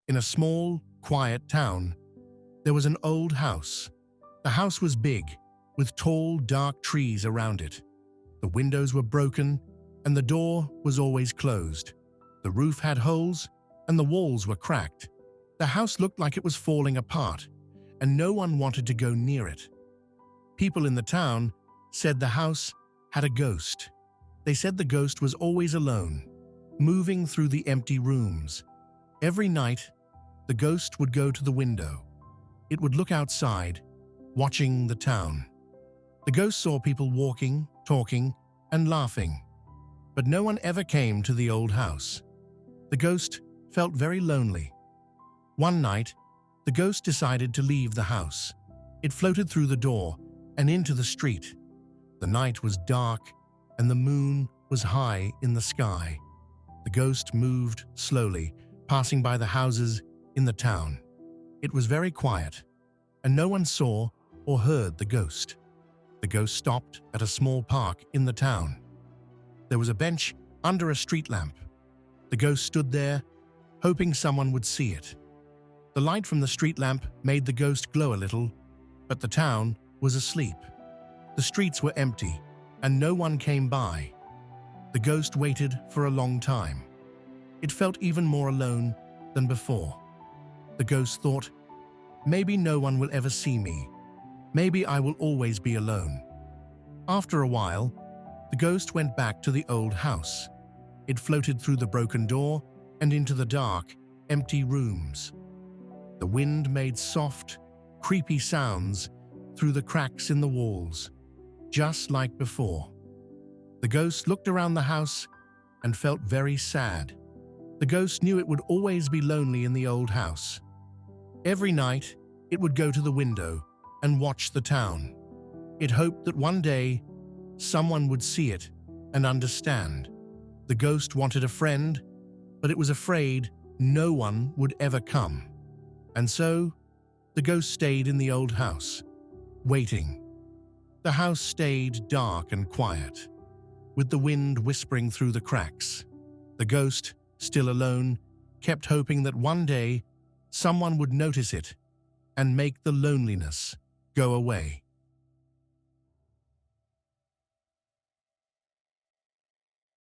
In a small, quiet town, there was an old house. The house was big, with tall, dark trees around it. The windows were broken, and the door was always closed. The roof had holes, and the walls were cracked. The house looked like it was falling apart, and no one wanted to go near it. People in the town said the house had a ghost. They said the ghost was always alone, moving through the empty rooms. Every night, the ghost would go to the window. It would look outside, watching the town. The ghost saw people walking, talking, and laughing, but no one ever came to the old house. The ghost felt very lonely. One night, the ghost decided to leave the house. It floated through the door and into the street. The night was dark, and the moon was high in the sky. The ghost moved slowly, passing by the houses in the town. It was very quiet, and no one saw or heard the ghost. The ghost stopped at a small park in the town. There was a bench under a street lamp. The ghost stood there, hoping someone would see it. The light from the street lamp made the ghost glow a little, but the town was asleep. The streets were empty, and no one came by. The ghost waited for a long time. It felt even more alone than before. The ghost thought, maybe no one will ever see me. Maybe I will always be alone. After a while, the ghost went back to the old house. It floated through the broken door and into the dark, empty rooms. The wind made soft, creepy sounds through the cracks in the walls, just like before. The ghost looked around the house and felt very sad. The ghost knew it would always be lonely in the old house. Every night, it would go to the window and watch the town. It hoped that one day, someone would see it and understand. The ghost wanted a friend, but it was afraid no one would ever come. And so, the ghost stayed in the old house, waiting. The house stayed dark and quiet, with the wind whispering through the cracks. The ghost, still alone, kept hoping that one day someone would notice it and make the loneliness go away.